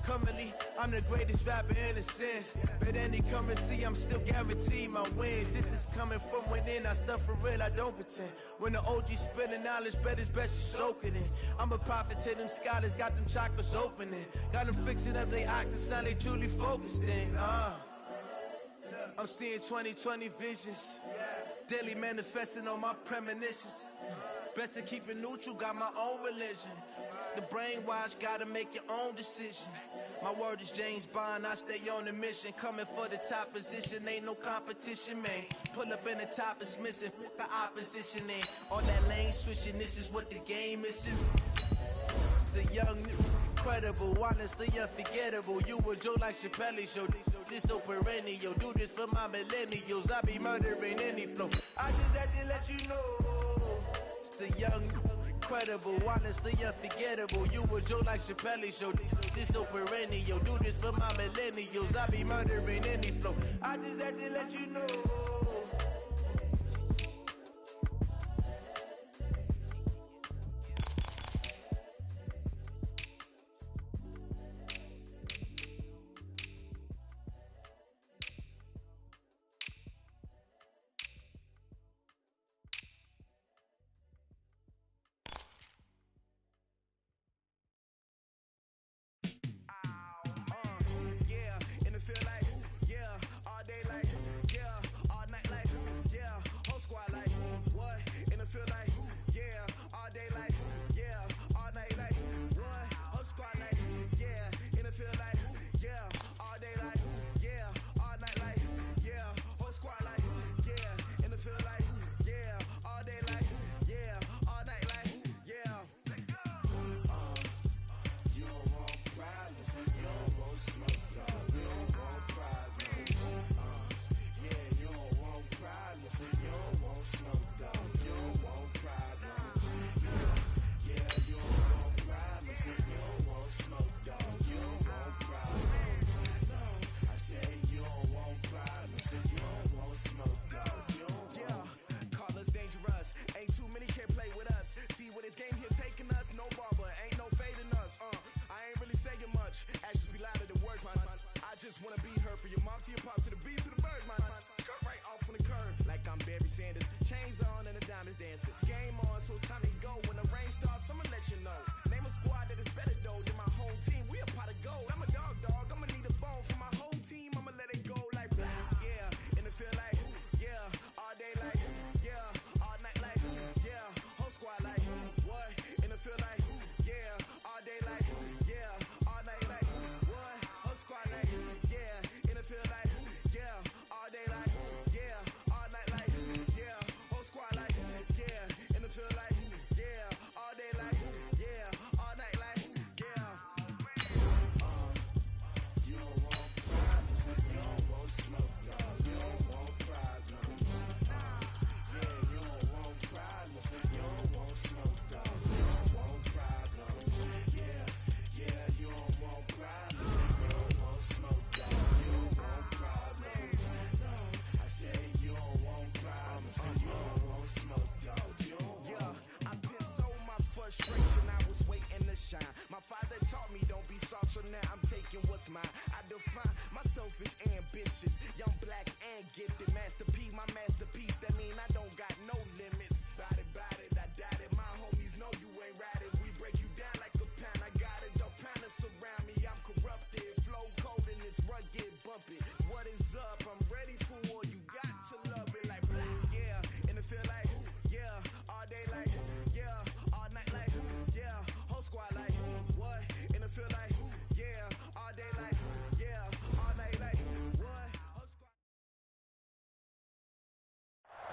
Currently, I'm the greatest rapper in a sense. But any currency, I'm still guaranteed my wins. This is coming from within, I stuff for real, I don't pretend. When the OG spilling knowledge, bet it's best you soak it in. I'm a prophet to them scholars, got them chakras opening. Got them fixing up they octaves, now they truly focused in. I'm seeing 2020 visions. Daily manifesting on my premonitions. Best to keep it neutral, got my own religion. The brainwash, gotta make your own decision. My word is James Bond, I stay on the mission. Coming for the top position, ain't no competition, man. Pull up in the top is missing, fuck the opposition, ain't all that lane switching, this is what the game is. It's the young, incredible, honestly unforgettable. You a Joe like Chappelle show, this so perennial. Do this for my millennials, I be murdering any flow. I just had to let you know, it's the young, incredible, honestly unforgettable. You a Joe like Chappelle show, this so perennial. Do this for my millennials, I be murdering any flow. I just had to let you know.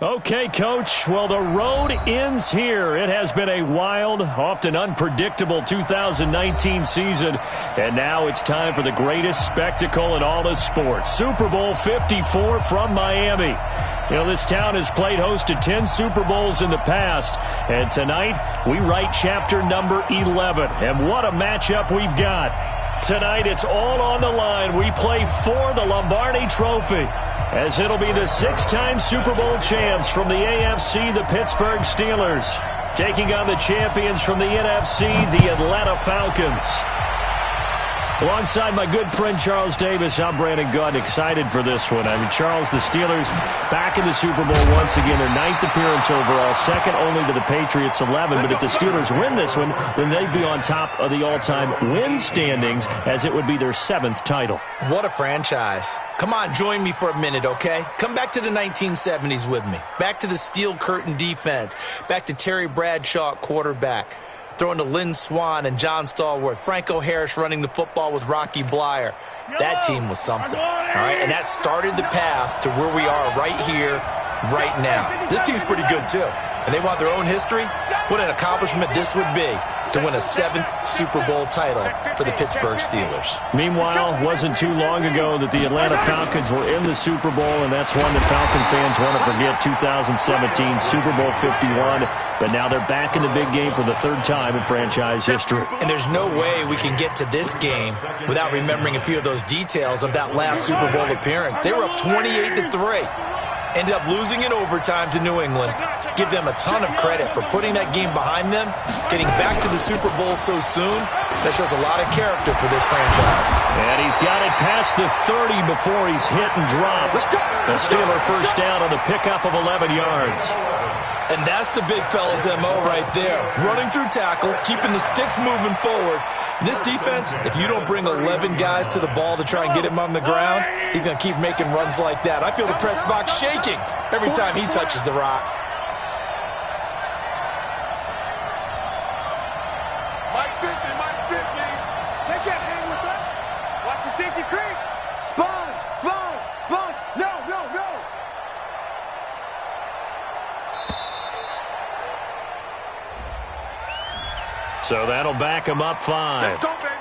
Okay, Coach. Well, the road ends here. It has been a wild, often unpredictable 2019 season, and now it's time for the greatest spectacle in all of sports. Super Bowl 54 from Miami. You know, this town has played host to 10 Super Bowls in the past, and tonight we write chapter number 11. And what a matchup we've got. Tonight it's all on the line. We play for the Lombardi Trophy, as it'll be the six-time Super Bowl champs from the AFC, the Pittsburgh Steelers, taking on the champions from the NFC, the Atlanta Falcons. Alongside my good friend Charles Davis, I'm Brandon Gunn, excited for this one. I mean, Charles, the Steelers back in the Super Bowl once again. Their 9th appearance overall, second only to the Patriots' 11. But if the Steelers win this one, then they'd be on top of the all-time win standings, as it would be their 7th title. What a franchise. Come on, join me for a minute, okay? Come back to the 1970s with me. Back to the steel curtain defense. Back to Terry Bradshaw at quarterback. Throwing to Lynn Swann and John Stallworth. Franco Harris running the football with Rocky Blyer. That team was something. All right, and that started the path to where we are right here, right now. This team's pretty good, too. And they want their own history. What an accomplishment this would be to win a 7th Super Bowl title for the Pittsburgh Steelers. Meanwhile, wasn't too long ago that the Atlanta Falcons were in the Super Bowl, and that's one that Falcon fans want to forget, 2017 Super Bowl 51. But now they're back in the big game for the 3rd time in franchise history. And there's no way we can get to this game without remembering a few of those details of that last Super Bowl appearance. They were up 28-3. Ended up losing in overtime to New England. Give them a ton of credit for putting that game behind them, getting back to the Super Bowl so soon. That shows a lot of character for this franchise. And he's got it past the 30 before he's hit and dropped. A Steeler first down on the pickup of 11 yards. And that's the big fella's MO right there. Running through tackles, keeping the sticks moving forward. This defense, if you don't bring 11 guys to the ball to try and get him on the ground, he's going to keep making runs like that. I feel the press box shaking every time he touches the rock. Mike 50. They can't hang with us. Watch the safety creep. Sponge. No. So that'll back him up 5. Let's go, baby.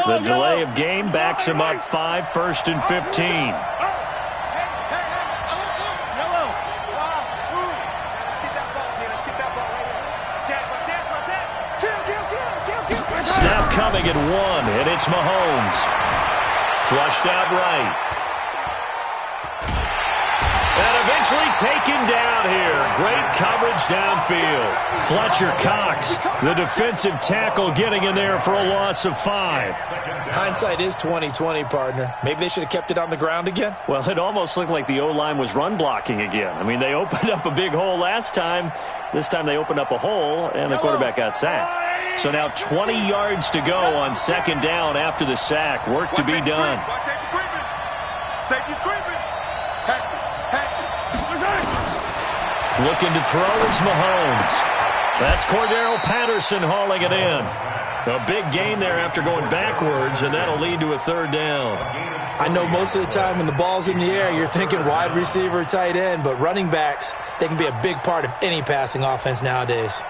The delay of game backs him up 5, 1st and 15. Yellow. Let's get that ball, man. Let's get that ball right here. Kill. Snap coming at 1, and it's Mahomes. Flushed out right. And eventually taken down here. Great coverage downfield. Fletcher Cox, the defensive tackle, getting in there for a loss of 5. Hindsight is 20/20, partner. Maybe they should have kept it on the ground again. Well, it almost looked like the O-line was run blocking again. I mean, they opened up a big hole last time. This time they opened up a hole, and the quarterback got sacked. So now 20 yards to go on 2nd down after the sack. Work to be done. Safety's creeping. Looking to throw is Mahomes. That's Cordero Patterson hauling it in. A big gain there after going backwards, and that'll lead to a 3rd down. I know most of the time when the ball's in the air, you're thinking wide receiver, tight end, but running backs, they can be a big part of any passing offense nowadays.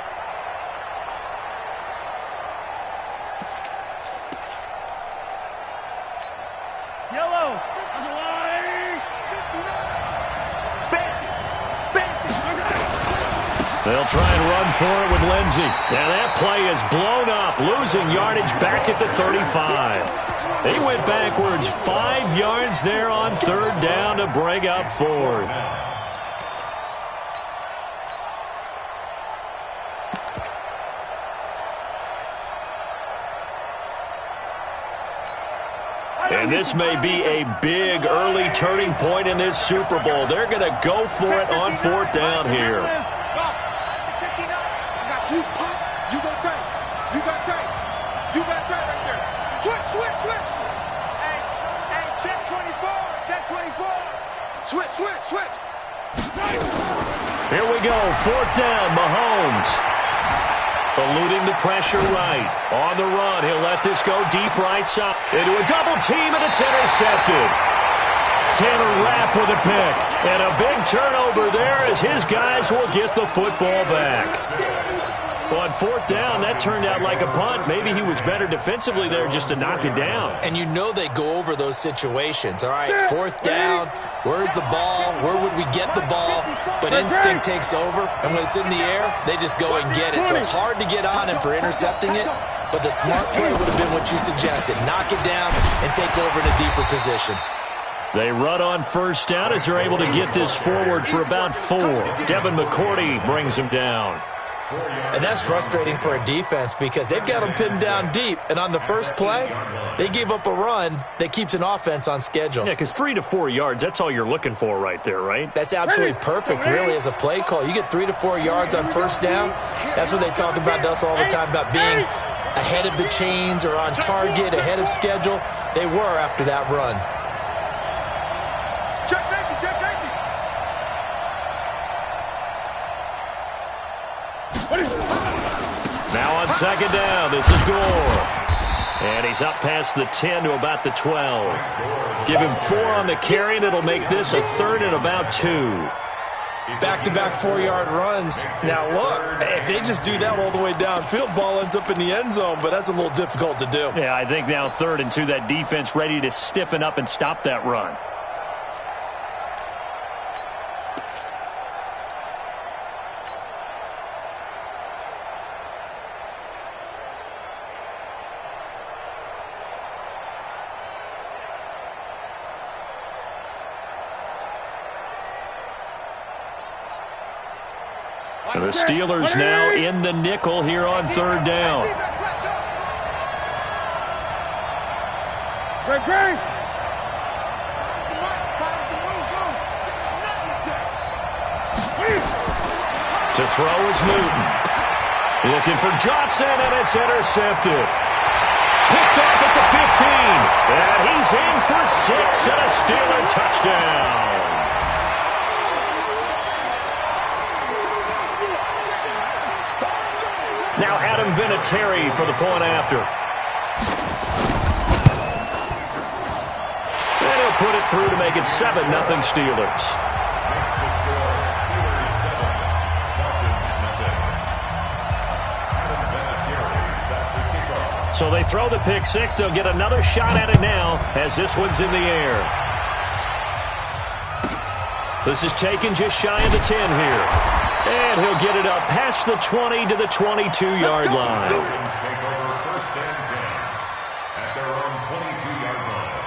Yellow. They'll try and run for it with Lindsey. And that play is blown up, losing yardage back at the 35. He went backwards 5 yards there on 3rd down to bring up 4th. And this may be a big early turning point in this Super Bowl. They're going to go for it on 4th down here. You pump, you go tight. You got tight. You got tight right there. Switch. Hey, check 24. Switch. Here we go, 4th down, Mahomes. Eluding the pressure right. On the run, he'll let this go deep right side. Into a double team, and it's intercepted. Tanner Rapp with a pick. And a big turnover there as his guys will get the football back. Well, on fourth down, that turned out like a punt. Maybe he was better defensively there just to knock it down. And you know they go over those situations. All right, fourth down, where's the ball? Where would we get the ball? But instinct takes over, and when it's in the air, they just go and get it. So it's hard to get on him for intercepting it, but the smart play would have been what you suggested. Knock it down and take over in a deeper position. They run on first down as they're able to get this forward for about 4. Devin McCourty brings him down. And that's frustrating for a defense because they've got them pinned down deep. And on the first play, they gave up a run that keeps an offense on schedule. Yeah, because 3 to 4 yards, that's all you're looking for right there, right? That's absolutely perfect, really, as a play call. You get 3 to 4 yards on first down. That's what they talk about to us all the time, about being ahead of the chains or on target, ahead of schedule. They were after that run. Check safety, check safety. Now on second down, this is Gore. And he's up past the 10 to about the 12. Give him 4 on the carry, and it'll make this a 3rd and about 2. Back-to-back 4-yard runs. Now, look, if they just do that all the way downfield, ball ends up in the end zone, but that's a little difficult to do. Yeah, I think now 3rd and 2, that defense ready to stiffen up and stop that run. The Steelers now in the nickel here on 3rd down. Great. To throw is Newton. Looking for Johnson, and it's intercepted. Picked off at the 15. And he's in for 6 and a Steeler touchdown. Now Adam Vinatieri for the point after. And he'll put it through to make it 7-0 Steelers. So they throw the pick 6. They'll get another shot at it now as this one's in the air. This is taken just shy of the 10 here. And he'll get it up past the 20 to the 22-yard line. Take over 1st and 10 at their own 22-yard line.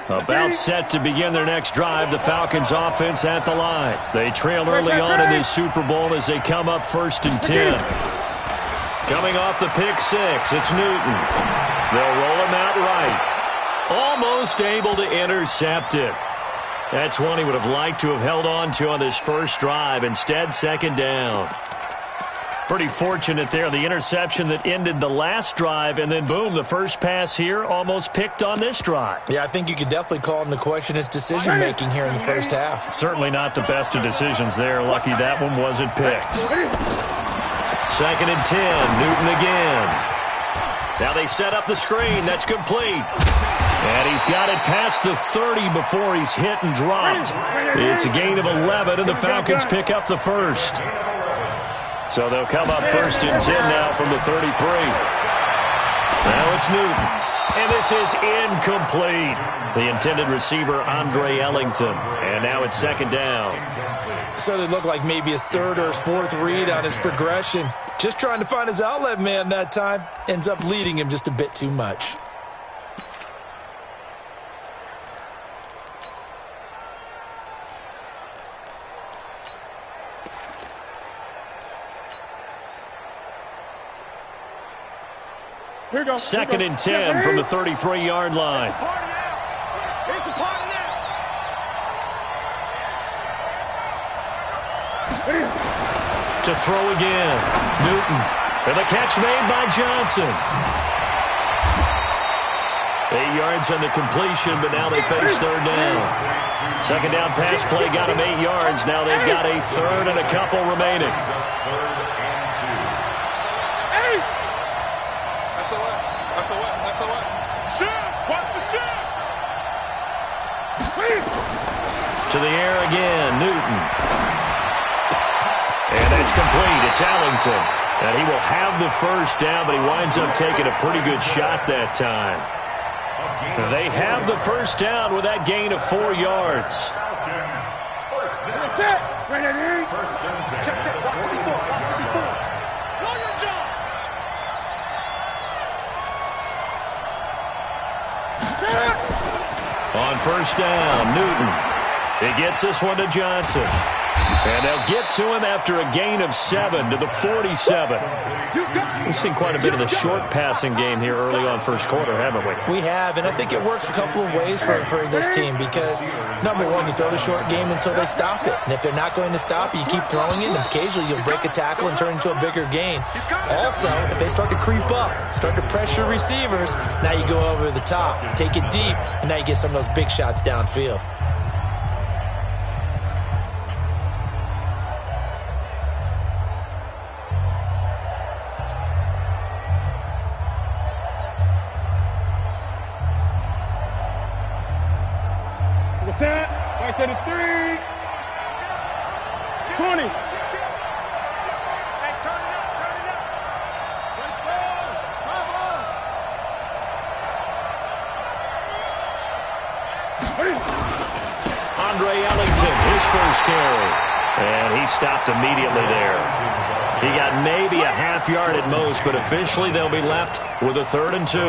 About set to begin their next drive, the Falcons offense at the line. They trail early on in this Super Bowl as they come up 1st and 10. Coming off the pick 6, it's Newton. They'll roll him out right. Almost able to intercept it. That's one he would have liked to have held on to on this first drive. Instead, 2nd down. Pretty fortunate there, the interception that ended the last drive, and then boom, the first pass here almost picked on this drive. Yeah, I think you could definitely call him to question his decision-making here in the first half. Certainly not the best of decisions there. Lucky that one wasn't picked. 2nd and 10, Newton again. Now they set up the screen. That's complete. And he's got it past the 30 before he's hit and dropped. It's a gain of 11, and the Falcons pick up the first. So they'll come up 1st and 10 now from the 33. Now it's Newton. And this is incomplete. The intended receiver, Andre Ellington. And now it's 2nd down. So it looked like maybe his 3rd or his 4th read on his progression. Just trying to find his outlet man that time. Ends up leading him just a bit too much. Here goes. 2nd and 10 from the 33-yard line. It's a party now. To throw again. Newton. And the catch made by Johnson. 8 yards on the completion, but now they face 3rd down. 2nd down pass play got them 8 yards. Now they've got a 3rd and a couple remaining. To the air again, Newton. And that's complete. It's Ellington. And he will have the first down, but he winds up taking a pretty good shot that time. They have the first down with that gain of 4 yards. That's it. Ready? Check. Block 54. Know your job. On first down, Newton. He gets this one to Johnson. And they'll get to him after a gain of 7 to the 47. We've seen quite a bit of the short passing game here early on first quarter, haven't we? We have, and I think it works a couple of ways for this team because, number one, you throw the short game until they stop it. And if they're not going to stop it, you keep throwing it, and occasionally you'll break a tackle and turn it into a bigger gain. Also, if they start to creep up, start to pressure receivers, now you go over the top, take it deep, and now you get some of those big shots downfield. Set. Right to the 3. 20. Hey, turn it up. Let's go. Andre Ellington, his first carry. And he stopped immediately there. He got maybe a half yard at most, but officially they'll be left with a 3rd and 2.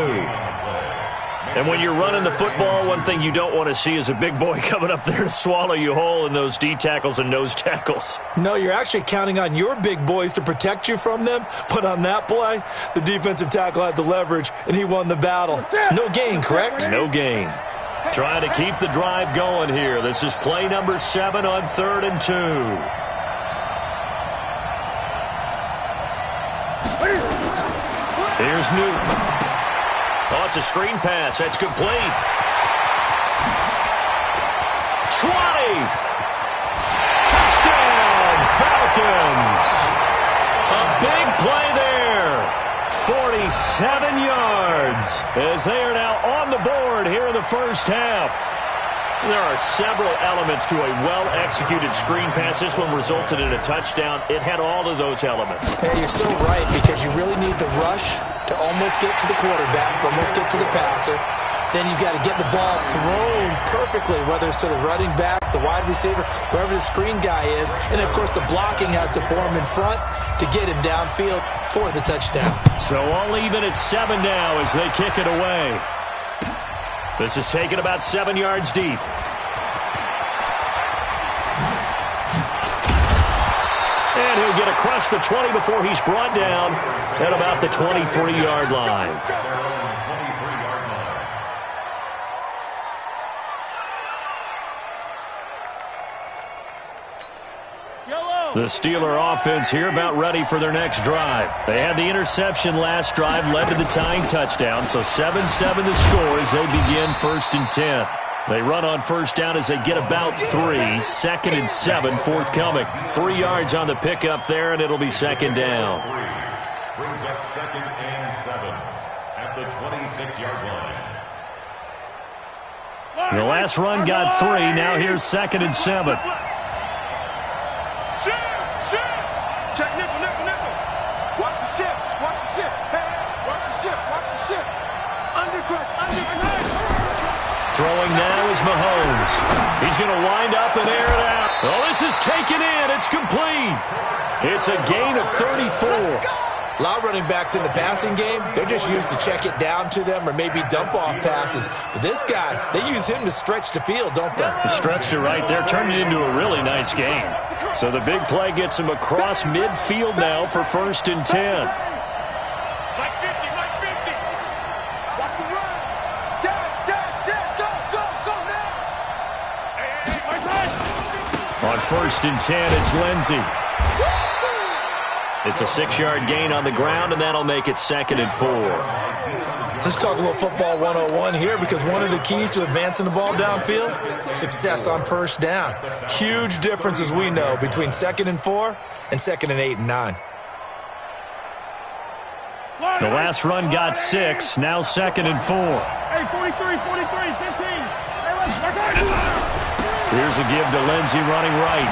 And when you're running the football, one thing you don't want to see is a big boy coming up there to swallow you whole in those D tackles and nose tackles. No, you're actually counting on your big boys to protect you from them. But on that play, the defensive tackle had the leverage, and he won the battle. No gain, correct? No gain. Trying to keep the drive going here. This is play number 7 on 3rd and 2. Here's Newton. Oh, it's a screen pass. That's complete. 20. Touchdown, Falcons. A big play there. 47 yards as they are now on the board here in the first half. There are several elements to a well-executed screen pass. This one resulted in a touchdown. It had all of those elements. Hey, you're so right because you really need the rush to almost get to the quarterback, almost get to the passer. Then you've got to get the ball thrown perfectly, whether it's to the running back, the wide receiver, whoever the screen guy is. And, of course, the blocking has to form in front to get him downfield for the touchdown. So all even at 7 now as they kick it away. This is taken about 7 yards deep. And he'll get across the 20 before he's brought down at about the 23-yard line. The Steeler offense here about ready for their next drive. They had the interception last drive, led to the tying touchdown, so 7-7 the score as they begin 1st and 10. They run on first down as they get about 3. 2nd and 7 forthcoming. 3 yards on the pickup there, and it'll be 2nd down. Brings up 2nd and 7 at the 26-yard line. The last run got 3. Now here's 2nd and 7. Check nickel. Watch the shift. Hey, watch the shift. Under crush. Throwing now is Mahomes. He's going to wind up and air it out. Oh, this is taken in. It's complete. It's a gain of 34. A lot of running backs in the passing game, they're just used to check it down to them or maybe dump-off passes. But this guy, they use him to stretch the field, don't they? He stretched it right there, turned it into a really nice game. So the big play gets him across midfield now for 1st and 10. Mike 50. Watch the run. Dash. Go now. Hey, On 1st and 10, it's Lindsey. It's a 6-yard gain on the ground, and that'll make it 2nd and 4. Let's talk a little football 101 here because one of the keys to advancing the ball downfield, success on first down. Huge difference, as we know, between 2nd and 4 and 2nd and 8 and 9. The last run got 6, now 2nd and 4. Hey, 43, 15. Hey, let's Here's a give to Lindsey running right.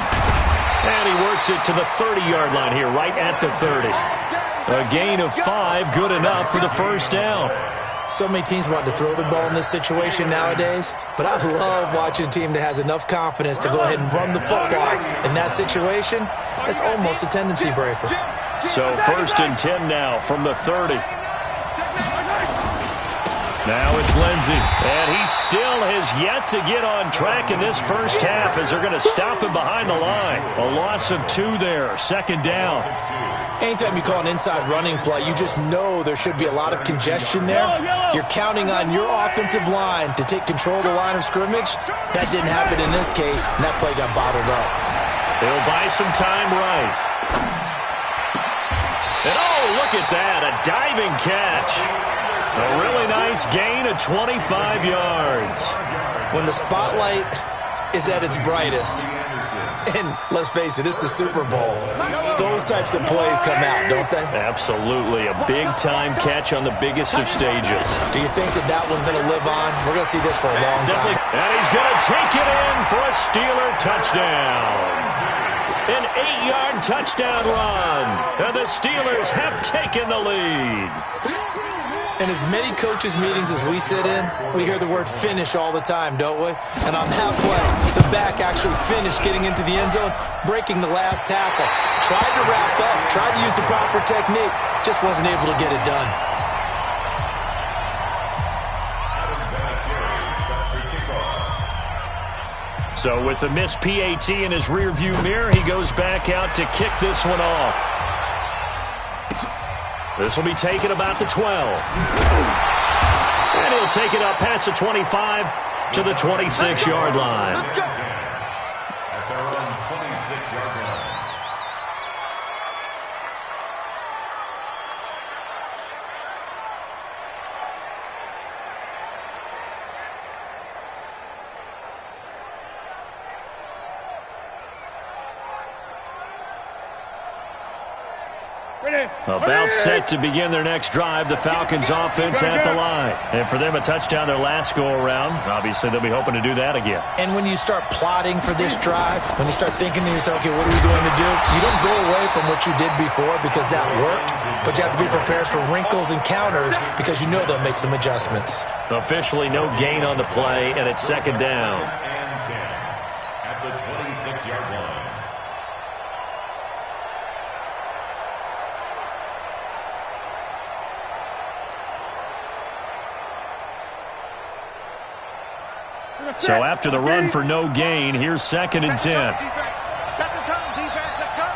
And he works it to the 30-yard line here, right at the 30. A gain of 5, good enough for the first down. So many teams want to throw the ball in this situation nowadays, but I love watching a team that has enough confidence to go ahead and run the football. In that situation, that's almost a tendency breaker. So 1st and 10 now from the 30. Now it's Lindsey, and he still has yet to get on track in this first half as they're going to stop him behind the line. A loss of 2 there, 2nd down. Anytime you call an inside running play, you just know there should be a lot of congestion there. You're counting on your offensive line to take control of the line of scrimmage. That didn't happen in this case, and that play got bottled up. They'll buy some time right. And oh, look at that, a diving catch. A really nice gain of 25 yards. When the spotlight is at its brightest, and let's face it, it's the Super Bowl, those types of plays come out, don't they? Absolutely. A big-time catch on the biggest of stages. Do you think that that one's going to live on? We're going to see this for a long time. And he's going to take it in for a Steeler touchdown. An 8-yard touchdown run. And the Steelers have taken the lead. In as many coaches' meetings as we sit in, we hear the word finish all the time, don't we? And on that play, the back actually finished getting into the end zone, breaking the last tackle. Tried to wrap up, tried to use the proper technique, just wasn't able to get it done. So with the missed PAT in his rearview mirror, he goes back out to kick this one off. This will be taken about the 12. And he'll take it up past the 25 to the 26-yard line. At their own 26-yard line. About set to begin their next drive, the Falcons offense at the line. And for them, a touchdown their last go-around. Obviously, they'll be hoping to do that again. And when you start plotting for this drive, when you start thinking to yourself, okay, what are we going to do? You don't go away from what you did before because that worked, but you have to be prepared for wrinkles and counters because you know they'll make some adjustments. Officially no gain on the play, and it's 2nd down. And 10 at the 26-yard line. So after the run for no gain, here's 2nd and 10. Set the tone, defense. Let's go.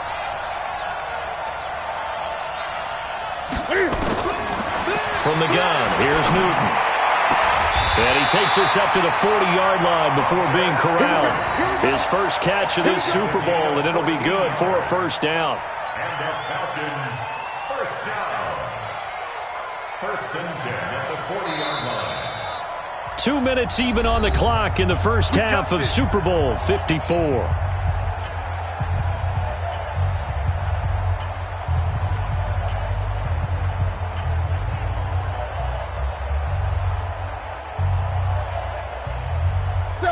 From the gun, here's Newton. And he takes this up to the 40-yard line before being corralled. His first catch of this Super Bowl, and it'll be good for a first down. And the Falcons, first down. 1st and 10 at the 40-yard line. 2 minutes even on the clock in the first half of Super Bowl 54.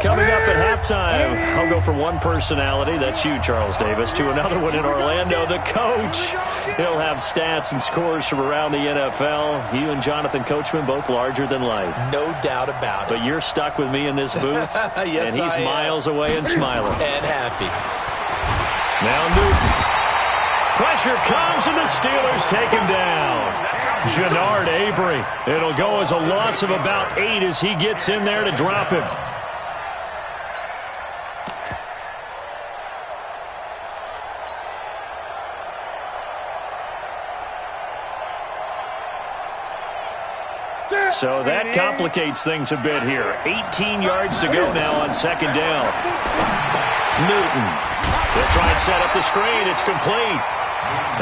Coming up at halftime, I'll go from one personality, that's you, Charles Davis, to another one in Orlando, the coach. He'll have stats and scores from around the NFL. You and Jonathan Coachman, both larger than life. No doubt about it. But you're stuck with me in this booth, Yes, and he's I am. miles away and smiling. And happy. Now Newton. Pressure comes, and the Steelers take him down. Jannard Avery. It'll go as a loss of about 8 as he gets in there to drop him. So that complicates things a bit here. 18 yards to go now on 2nd down. Newton. They'll try and set up the screen. It's complete.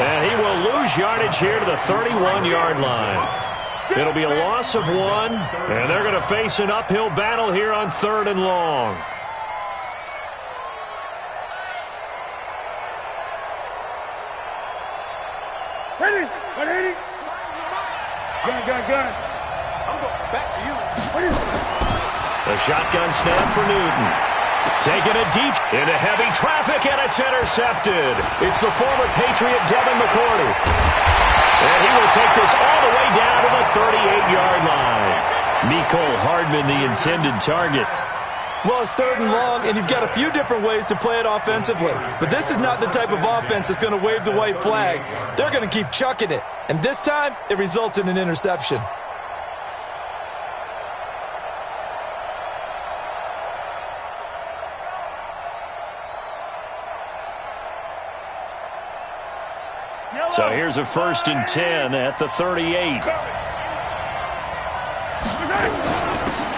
And he will lose yardage here to the 31-yard line. It'll be a loss of 1, and they're going to face an uphill battle here on 3rd and long. Ready? 180. Gun. I'm going back to you. The shotgun snap for Newton. Taking it deep into heavy traffic, and it's intercepted. It's the former Patriot Devin McCourty. And he will take this all the way down to the 38-yard line. Mecole Hardman, the intended target. Well, it's 3rd and long, and you've got a few different ways to play it offensively. But this is not the type of offense that's going to wave the white flag. They're going to keep chucking it. And this time, it results in an interception. So here's a 1st and 10 at the 38.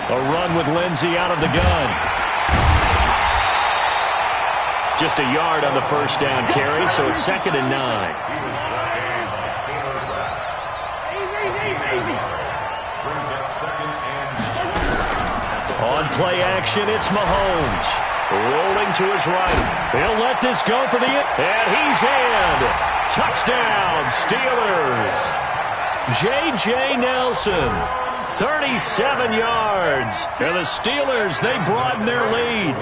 A run with Lindsey out of the gun. Just a yard on the 1st down carry, so it's 2nd and 9. On play action, it's Mahomes. Rolling to his right. He'll let this go for the... And he's in. Touchdown, Steelers. J.J. Nelson, 37 yards. And the Steelers, they broaden their lead.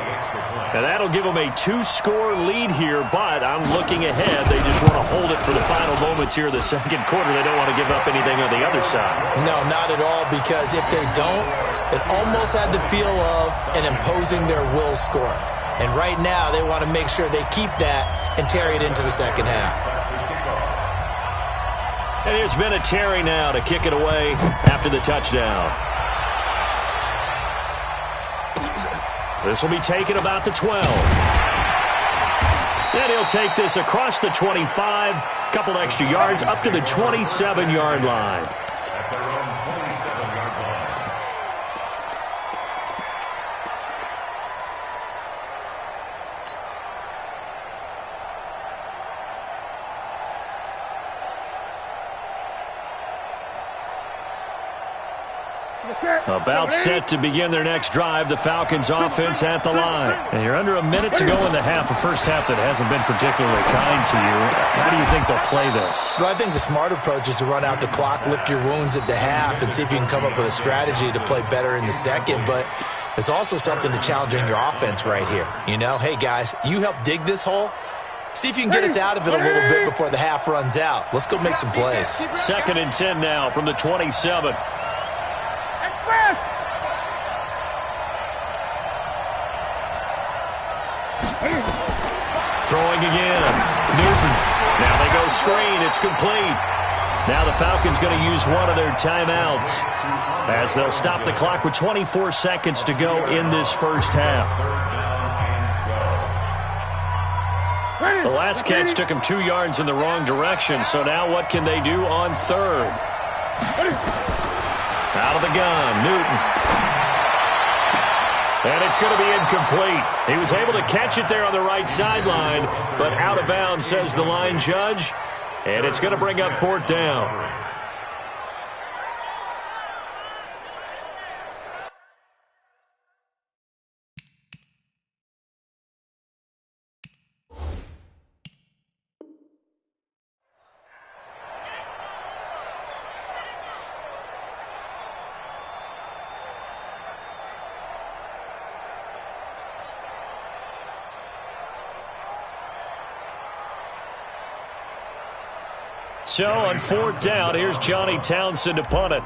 And that'll give them a 2-score lead here, but I'm looking ahead. They just want to hold it for the final moments here in the 2nd quarter. They don't want to give up anything on the other side. No, not at all, because if they don't, it almost had the feel of an imposing their will score. And right now, they want to make sure they keep that and carry it into the 2nd half. And here's Vinatieri now to kick it away after the touchdown. This will be taken about the 12. And he'll take this across the 25, couple extra yards, up to the 27-yard line. At their own 27-yard line. About set to begin their next drive, the Falcons offense at the line. And you're under a minute to go in the half, a first half that hasn't been particularly kind to you. How do you think they'll play this? Well, I think the smart approach is to run out the clock, lick your wounds at the half, and see if you can come up with a strategy to play better in the 2nd. But there's also something to challenging your offense right here. You know, hey, guys, you help dig this hole. See if you can get us out of it a little bit before the half runs out. Let's go make some plays. 2nd and 10 now from the 27. Throwing again. Newton. Now they go screen. It's complete. Now the Falcons going to use one of their timeouts as they'll stop the clock with 24 seconds to go in this first half. The last catch took him 2 yards in the wrong direction, so now what can they do on 3rd? Out of the gun, Newton. And it's going to be incomplete. He was able to catch it there on the right sideline, but out of bounds, says the line judge. And it's going to bring up 4th down. So on 4th down, here's Johnny Townsend to punt it.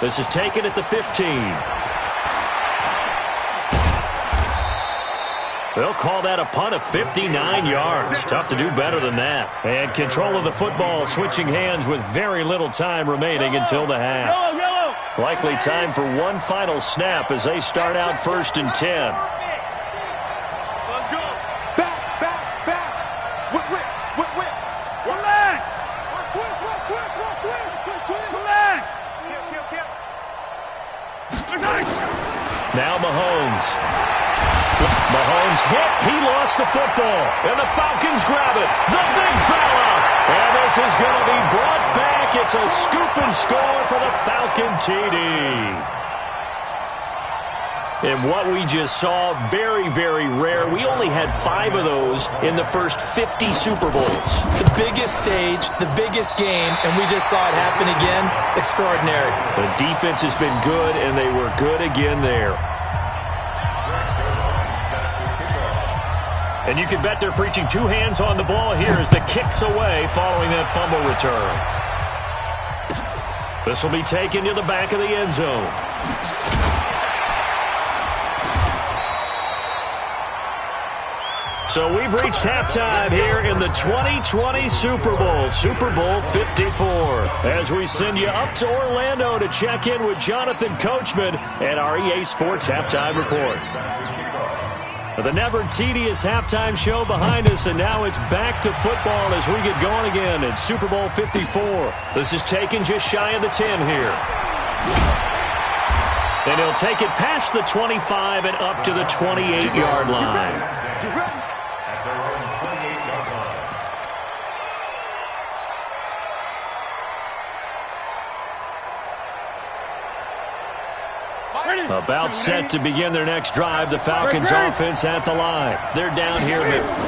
This is taken at the 15. They'll call that a punt of 59 yards. Tough to do better than that. And control of the football switching hands with very little time remaining until the half. Likely time for one final snap as they start out 1st and 10. Let's go. Back. Whip. One leg. Twist. Now Mahomes. Mahomes hit. He lost the football. And the Falcons grab it. The big fella. And this is going to be brought back. It's a scoop and score for the Falcon TD. And what we just saw, very, very rare. We only had 5 of those in the first 50 Super Bowls. The biggest stage, the biggest game, and we just saw it happen again. Extraordinary. The defense has been good, and they were good again there. And you can bet they're preaching 2 hands on the ball here as the kick's away following that fumble return. This will be taken to the back of the end zone. So we've reached halftime here in the 2020 Super Bowl, Super Bowl 54. As we send you up to Orlando to check in with Jonathan Coachman and our EA Sports Halftime Report. The never tedious halftime show behind us, and now it's back to football as we get going again in Super Bowl 54. This is taken just shy of the 10 here. And he'll take it past the 25 and up to the 28-yard line. About set to begin their next drive, the Falcons offense at the line. They're down here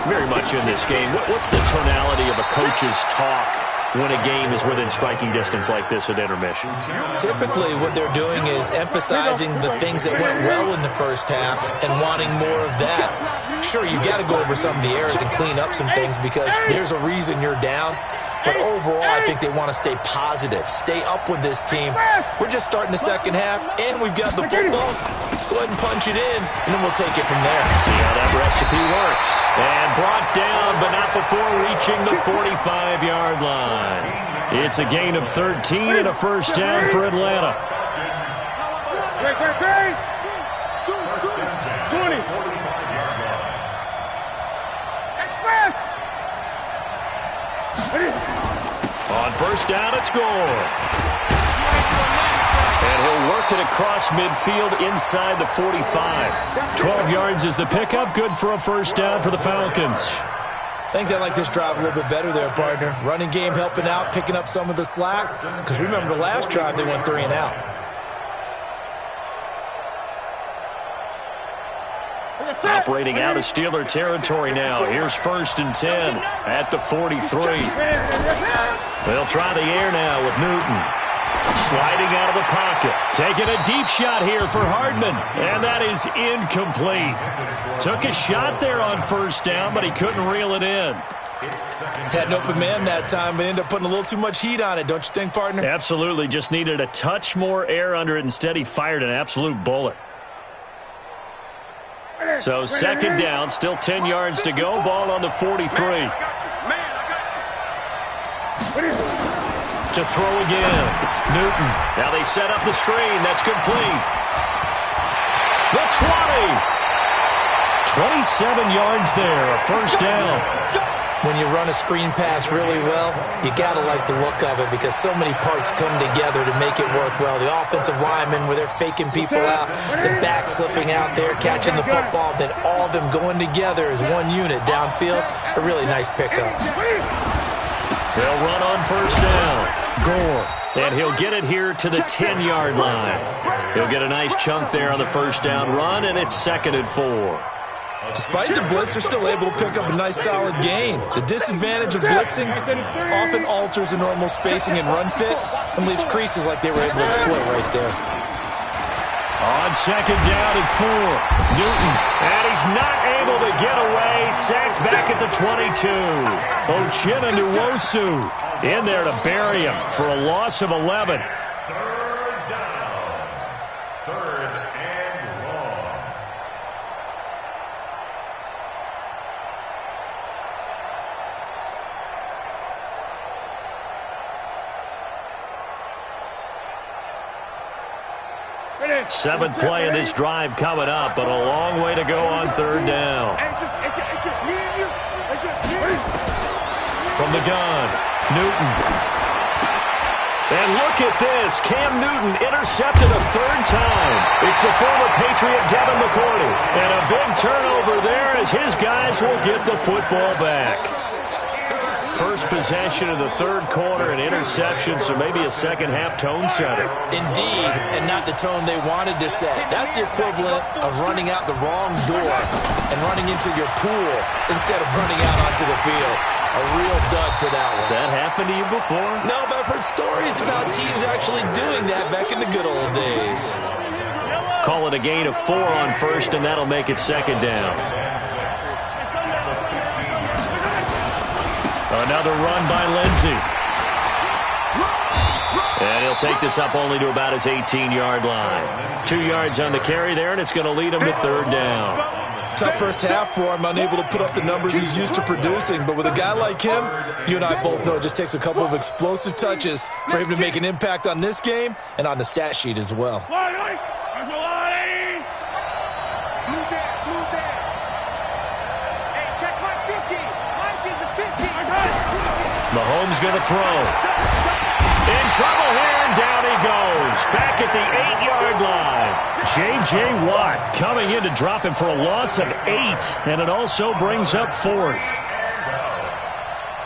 very much in this game. What's the tonality of a coach's talk when a game is within striking distance like this at intermission? Typically what they're doing is emphasizing the things that went well in the first half and wanting more of that. Sure, you've got to go over some of the errors and clean up some things because there's a reason you're down. But overall, I think they want to stay positive, stay up with this team. We're just starting the second half, and we've got the football. Let's go ahead and punch it in, and then we'll take it from there. See how that recipe works. And brought down, but not before reaching the 45-yard line. It's a gain of 13 and a first down for Atlanta. 20. On first down, it's Gore. And he'll work it across midfield inside the 45. 12 yards is the pickup. Good for a first down for the Falcons. I think they like this drive a little bit better there, partner. Running game helping out, picking up some of the slack. Because remember, the last drive, they went 3 and out. Operating out of Steeler territory now. Here's first and 10 at the 43. They'll try the air now with Newton. Sliding out of the pocket. Taking a deep shot here for Hardman. And that is incomplete. Took a shot there on first down, but he couldn't reel it in. Had an open man that time, but ended up putting a little too much heat on it, don't you think, partner? Absolutely. Just needed a touch more air under it. Instead, he fired an absolute bullet. So second down, still 10 yards to go. Ball on the 43. To throw again. Newton. Now they set up the screen. That's complete. The 20. 27 yards there. A first down. When you run a screen pass really well, you got to like the look of it because so many parts come together to make it work well. The offensive linemen, where they're faking people out, the back slipping out there, catching the football, then all of them going together as one unit downfield. A really nice pickup. They'll run on first down. Gore. And he'll get it here to the 10-yard line. He'll get a nice chunk there on the first down run, and it's 2nd and 4. Despite the blitz, they're still able to pick up a nice solid gain. The disadvantage of blitzing often alters the normal spacing and run fits and leaves creases like they were able to exploit right there. On second down and 4, Newton. And he's not able to get away. Sacked back at the 22. Uchenna Nwosu in there to bury him for a loss of 11. Third down. 3rd and long. Seventh play of this drive coming up, but a long way to go on third down. It's just me and you. It's just me and you. From the gun, Newton. And look at this. Cam Newton intercepted a 3rd time. It's the former Patriot Devin McCourty. And a big turnover there as his guys will get the football back. first possession of the third quarter, an interception, so maybe a second-half tone setter. Indeed, and not the tone they wanted to set. That's the equivalent of running out the wrong door and running into your pool instead of running out onto the field. A real dud for that one. Has that happened to you before? No, but I've heard stories about teams actually doing that back in the good old days. Call it a gain of 4 on first, and that'll make it second down. Another run by Lindsey. And he'll take this up only to about his 18-yard line. 2 yards on the carry there, and it's going to lead him to third down. Tough first half for him, unable to put up the numbers he's used to producing. But with a guy like him, you and I both know it just takes a couple of explosive touches for him to make an impact on this game and on the stat sheet as well. Mahomes going to throw. In trouble here, and down he goes. Back at the 8-yard line. J.J. Watt coming in to drop him for a loss of 8, and it also brings up 4th.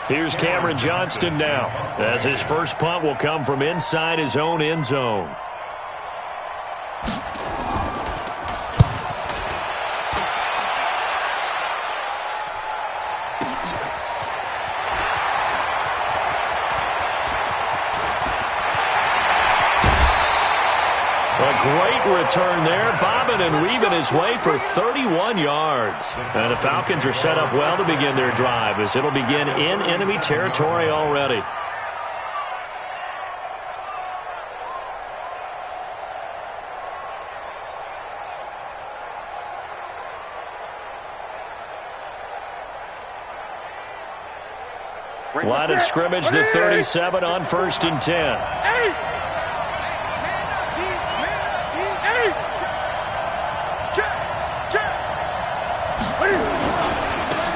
Here's Cameron Johnston now, as his first punt will come from inside his own end zone. Great return there, bobbing and weaving his way for 31 yards. And the Falcons are set up well to begin their drive, as it'll begin in enemy territory already. Line of scrimmage, the 37 on 1st and 10.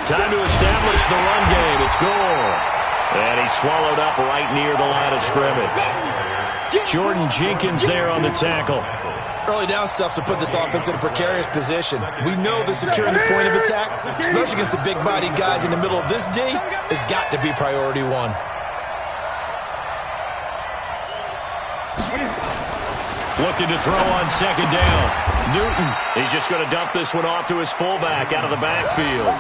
Time to establish the run game. It's Gore. And he's swallowed up right near the line of scrimmage. Jordan Jenkins there on the tackle. Early down stuff to put this offense in a precarious position. We know that securing the point of attack, especially against the big-bodied guys in the middle of this D, has got to be priority 1. Looking to throw on second down. Newton, he's just going to dump this one off to his fullback out of the backfield.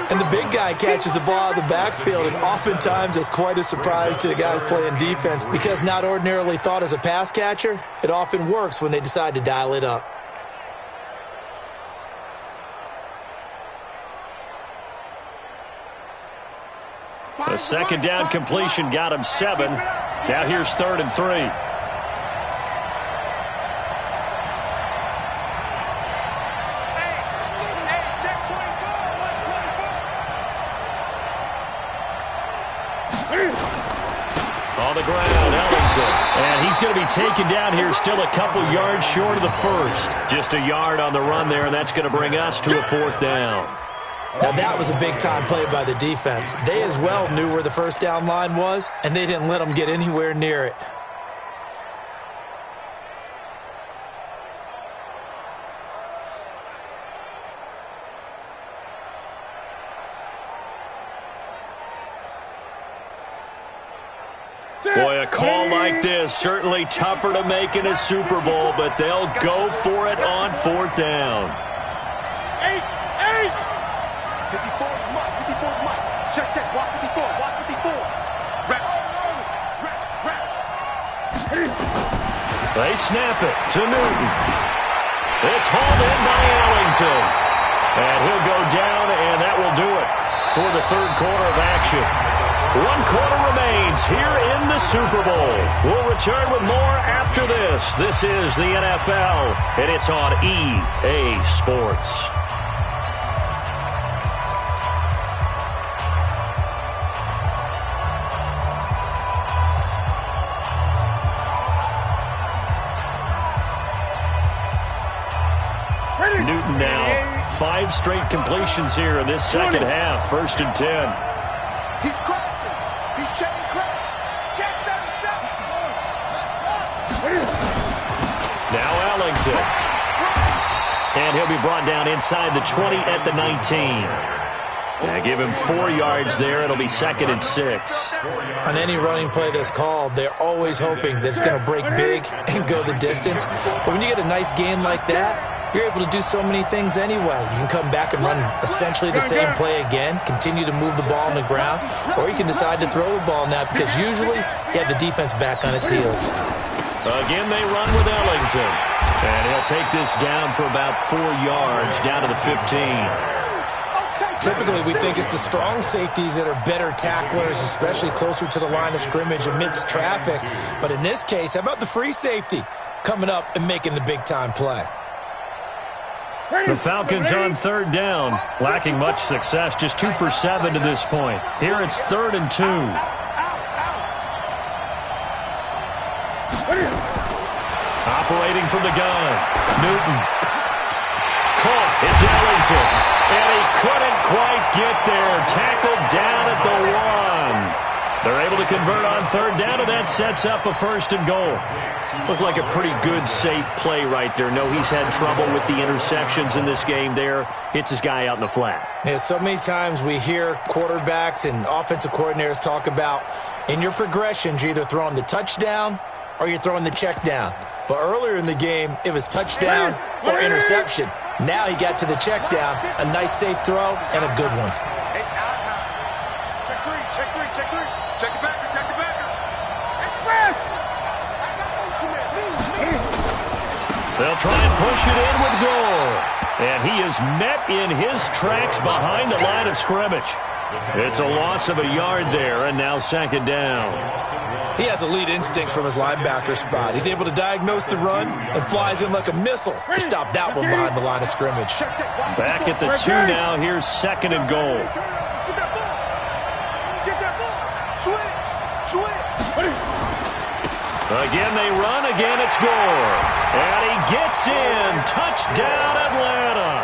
And the big guy catches the ball out of the backfield, and oftentimes it's quite a surprise to the guys playing defense because not ordinarily thought as a pass catcher, it often works when they decide to dial it up. A second down completion got him 7. Now here's 3rd and 3. On the ground, Ellington. And he's going to be taken down here, still a couple yards short of the first. Just a yard on the run there, and that's going to bring us to a 4th down. Now that was a big-time play by the defense. They as well knew where the first down line was, and they didn't let them get anywhere near it. Boy, a call like this, certainly tougher to make in a Super Bowl, but they'll go for it on 4th down. 54, Mike. Check. Walk 54. Rap. They snap it to Newton. It's hauled in by Ellington. And he'll go down, and that will do it for the third quarter of action. 1 quarter remains here in the Super Bowl. We'll return with more after this. This is the NFL, and it's on EA Sports. Newton now 5 straight completions here in this second half. 1st and 10. He's crossing. He's checking cross. Check 37. Now Ellington. And he'll be brought down inside the 20 at the 19. Yeah, give him 4 yards there. It'll be 2nd and 6. On any running play that's called, they're always hoping that it's going to break big and go the distance. But when you get a nice game like that, you're able to do so many things anyway. You can come back and run essentially the same play again, continue to move the ball on the ground, or you can decide to throw the ball now because usually you have the defense back on its heels. Again, they run with Ellington. And he'll take this down for about 4 yards, down to the 15. Typically, we think it's the strong safeties that are better tacklers, especially closer to the line of scrimmage amidst traffic. But in this case, how about the free safety coming up and making the big-time play? The Falcons on 3rd down, lacking much success, just 2 for 7 to this point. Here it's 3rd and 2. Operating from the gun, Newton. Caught, it's Ellington. And he couldn't quite get there. Tackled down at the 1. They're able to convert on 3rd down, and that sets up a 1st and goal. Looked like a pretty good, safe play right there. No, he's had trouble with the interceptions in this game there. Hits his guy out in the flat. Yeah, so many times we hear quarterbacks and offensive coordinators talk about in your progressions, you're either throwing the touchdown or you're throwing the check down. But earlier in the game, it was touchdown or interception. Now he got to the check down, a nice safe throw, and a good one. It's our time. Check 3, check 3, check 3. Check it back, check it back. They'll try and push it in with Gore. And he is met in his tracks behind the line of scrimmage. It's a loss of a yard there, and now 2nd down. He has elite instincts from his linebacker spot. He's able to diagnose the run and flies in like a missile to stop that one behind the line of scrimmage. Back at the 2 now. Here's 2nd and goal. Get that ball. Get that ball. Switch. Again, they run. Again, it's Gore. And he gets in. Touchdown, Atlanta.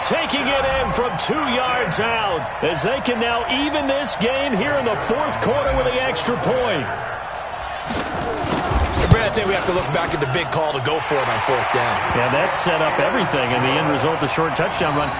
Taking it in from 2 yards out as they can now even this game here in the 4th quarter with the extra point. I think we have to look back at the big call to go for it on 4th down. Yeah, that set up everything, and the end result, the short touchdown run.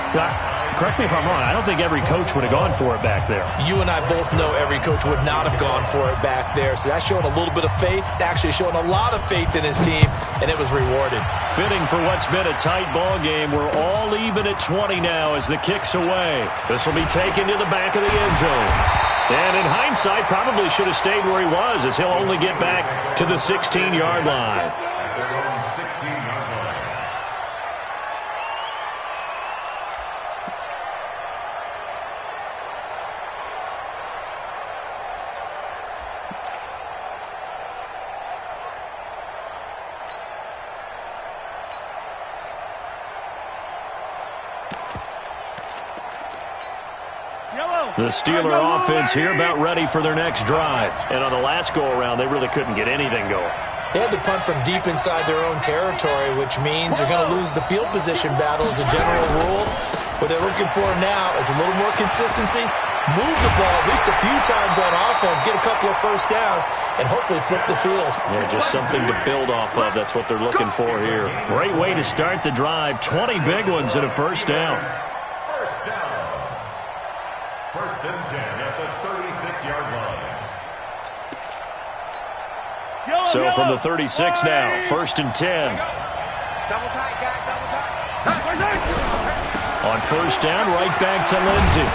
Correct me if I'm wrong. I don't think every coach would have gone for it back there. You and I both know every coach would not have gone for it back there. So that's showing a little bit of faith, actually showing a lot of faith in his team, and it was rewarded. Fitting for what's been a tight ball game. We're all even at 20 now as the kick's away. This will be taken to the back of the end zone. And in hindsight, probably should have stayed where he was, as he'll only get back to the 16-yard line. The Steeler offense here about ready for their next drive. And on the last go-around, they really couldn't get anything going. They had to punt from deep inside their own territory, which means they're going to lose the field position battle as a general rule. What they're looking for now is a little more consistency, move the ball at least a few times on offense, get a couple of 1st downs, and hopefully flip the field. Yeah, just something to build off of. That's what they're looking for here. Great way to start the drive. 20 big ones and a 1st down. 1st and 10 at the 36-yard line. So from the 36 now, 1st and 10. Double tight, guys, double tight. On 1st down, right back to Lindsey.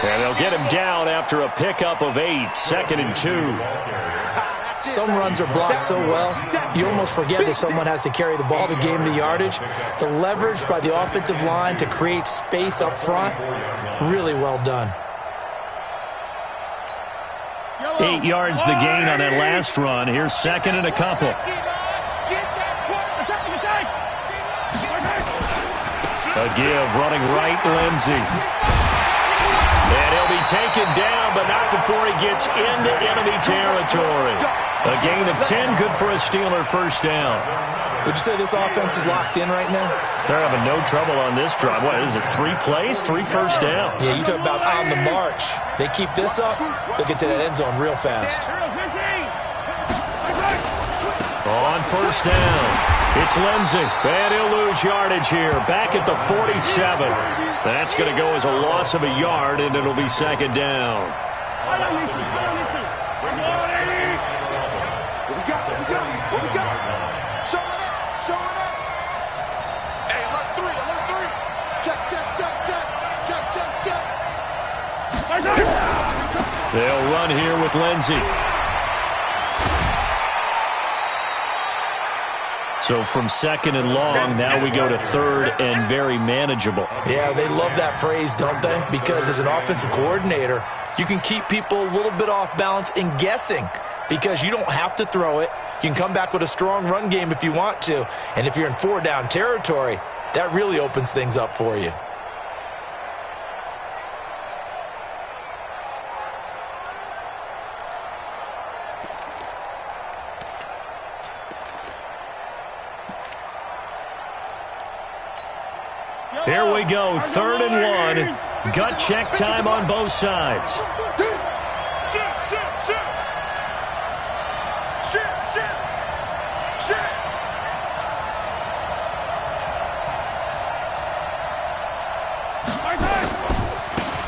And they'll get him down after a pickup of 8, 2nd and 2. Some runs are blocked so well, you almost forget that someone has to carry the ball to gain the yardage. The leverage by the offensive line to create space up front, really well done. 8 yards the gain on that last run. Here's 2nd and a couple. A give, running right, Lindsey. And he'll be taken down, but not before he gets into enemy territory. A gain of 10, good for a Steeler 1st down. Would you say this offense is locked in right now? They're having no trouble on this drive. What is it, 3 plays, 3 1st downs? Yeah, you talk about on the march. They keep this up, they'll get to that end zone real fast. On 1st down. It's Lindsey, and he'll lose yardage here. Back at the 47. That's going to go as a loss of a yard, and it'll be second down. What we got? Show it up. Hey, alert three. Check. They'll run here with Lindsey. So from second and long, now we go to third and very manageable. Yeah, they love that phrase, don't they? Because as an offensive coordinator, you can keep people a little bit off balance and guessing because you don't have to throw it. You can come back with a strong run game if you want to. And if you're in 4-down territory, that really opens things up for you. Here we go, third and 1. Gut check time on both sides.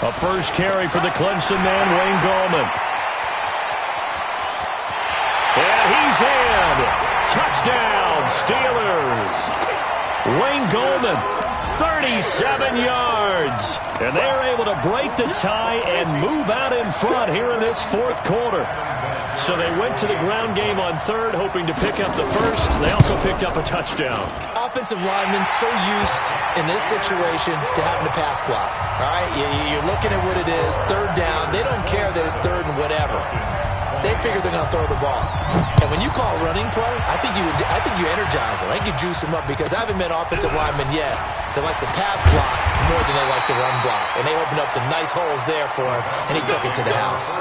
A first carry for the Clemson man, Wayne Gallman. And he's in. Touchdown, Steelers. Wayne Gallman. 37 yards. And they're able to break the tie and move out in front here in this fourth quarter. So they went to the ground game on third, hoping to pick up the first. They also picked up a touchdown. Offensive linemen so used in this situation to having to pass block. All right, you're looking at what it is, third down. They don't care that it's third and whatever. They figure they're going to throw the ball. And when you call running play, I think you energize them. I think you juice them up because I haven't met offensive linemen yet that likes to pass block more than they like to run block. And they opened up some nice holes there for him, and he took it to the house.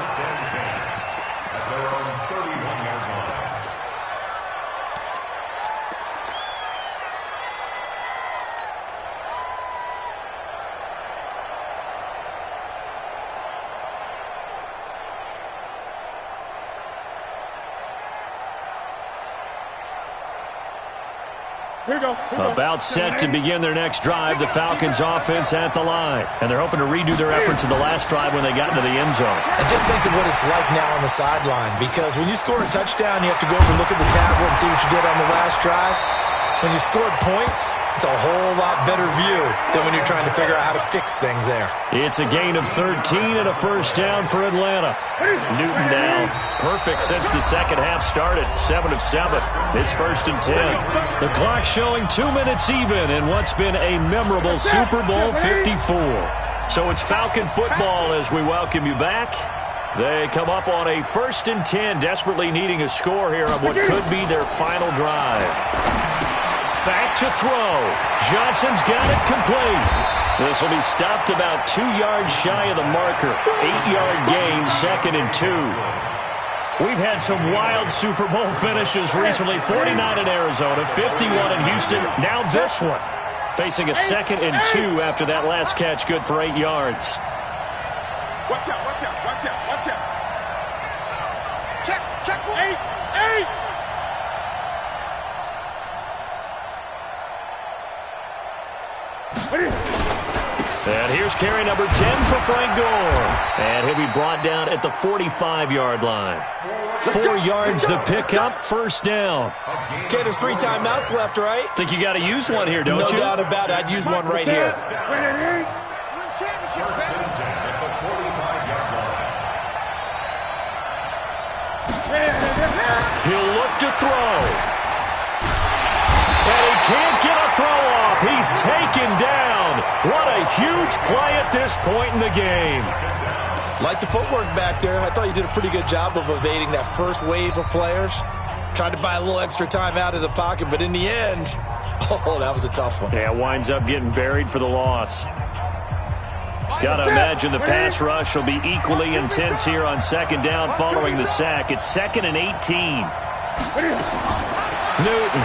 About set to begin their next drive, the Falcons offense at the line. And they're hoping to redo their efforts in the last drive when they got into the end zone. And just think of what it's like now on the sideline, because when you score a touchdown, you have to go over and look at the tablet and see what you did on the last drive. When you scored points, it's a whole lot better view than when you're trying to figure out how to fix things there. It's a gain of 13 and a first down for Atlanta. Newton now perfect since the second half started. 7 of 7. It's first and 10. The clock showing 2 minutes even in what's been a memorable Super Bowl 54. So it's Falcon football as we welcome you back. They come up on a first and 10, desperately needing a score here on what could be their final drive. Back to throw. Johnson's got it complete. This will be stopped about 2 yards shy of the marker. 8-yard gain, second and 2. We've had some wild Super Bowl finishes recently. 49 in Arizona, 51 in Houston. Now this one. Facing a second and 2 after that last catch, good for 8 yards. Watch out. Check. 8. And here's carry number 10 for Frank Gore. And he'll be brought down at the 45-yard line. 4 yards the pickup, first down. Okay, there's 3 timeouts left, right? Think you got to use one here, don't you? No doubt about it. I'd use one right here. He'll look to throw. And he can't get a throw off. He's taken down. What a huge play at this point in the game. Like the footwork back there. I thought you did a pretty good job of evading that first wave of players. Tried to buy a little extra time out of the pocket, but in the end, oh, that was a tough one. Yeah, winds up getting buried for the loss. Got to imagine the pass rush will be equally intense here on second down following the sack. It's second and 18. Newton.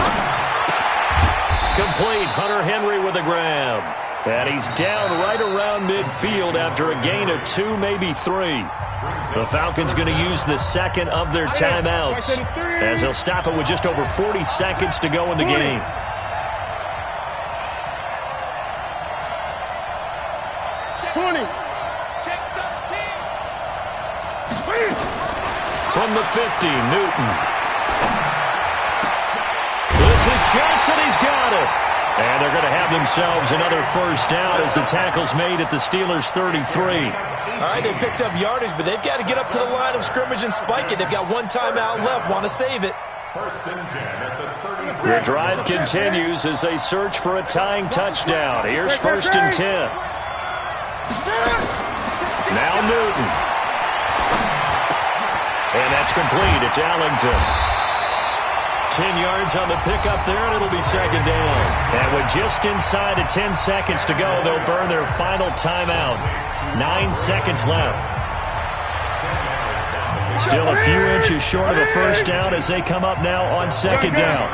Complete. Hunter Henry with a grab. And he's down right around midfield after a gain of 2, maybe 3. The Falcons going to use the second of their timeouts as they'll stop it with just over 40 seconds to go in the game. From the 50, Newton. This is Johnson. He's got it. And they're going to have themselves another first down as the tackle's made at the Steelers' 33. All right, they picked up yardage, but they've got to get up to the line of scrimmage and spike it. They've got one timeout left. Want to save it. First and 10 at the 33. The drive continues as they search for a tying touchdown. Here's first and 10. Now Newton. And that's complete. It's Allington. 10 yards on the pickup there, and it'll be second down. And with just inside of 10 seconds to go, they'll burn their final timeout. 9 seconds left. Still a few inches short of the first down as they come up now on second down.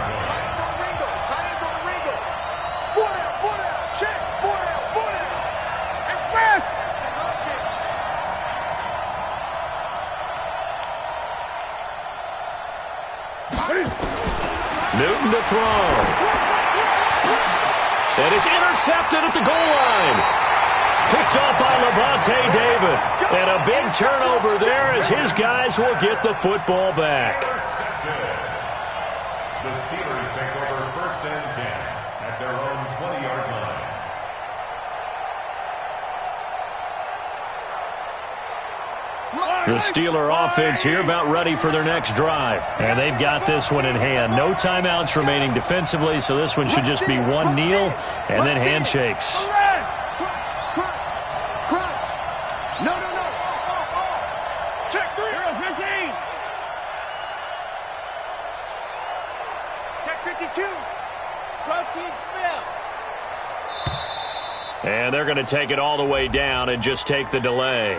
Newton to throw. And it's intercepted at the goal line. Picked off by Levante David. And a big turnover there as his guys will get the football back. The Steelers take over first and 10 at their own 20-yard line. The Steeler offense here about ready for their next drive. And they've got this one in hand. No timeouts remaining defensively, so this one should just be one kneel and then handshakes. Check 3. 15. Check 52. Protein spell. And they're going to take it all the way down and just take the delay.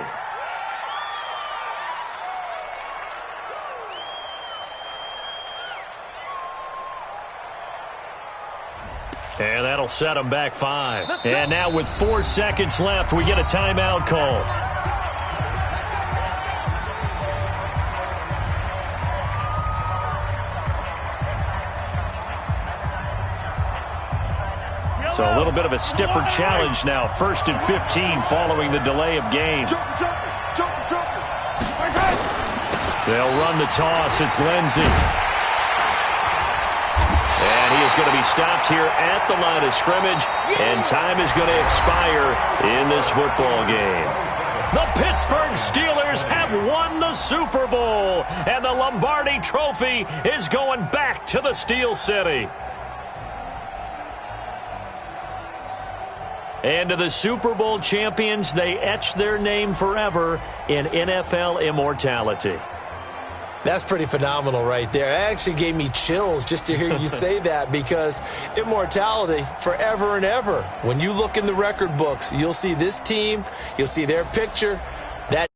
And that'll set them back 5. And now with 4 seconds left, we get a timeout call. So a little bit of a stiffer challenge now. First and 15 following the delay of game. They'll run the toss. It's Lindsey. And he is going to be stopped here at the line of scrimmage, and time is going to expire in this football game. The Pittsburgh Steelers have won the Super Bowl, and the Lombardi Trophy is going back to the Steel City. And to the Super Bowl champions, they etch their name forever in NFL immortality. That's pretty phenomenal right there. It actually gave me chills just to hear you say that, because immortality forever and ever. When you look in the record books, you'll see this team, you'll see their picture. That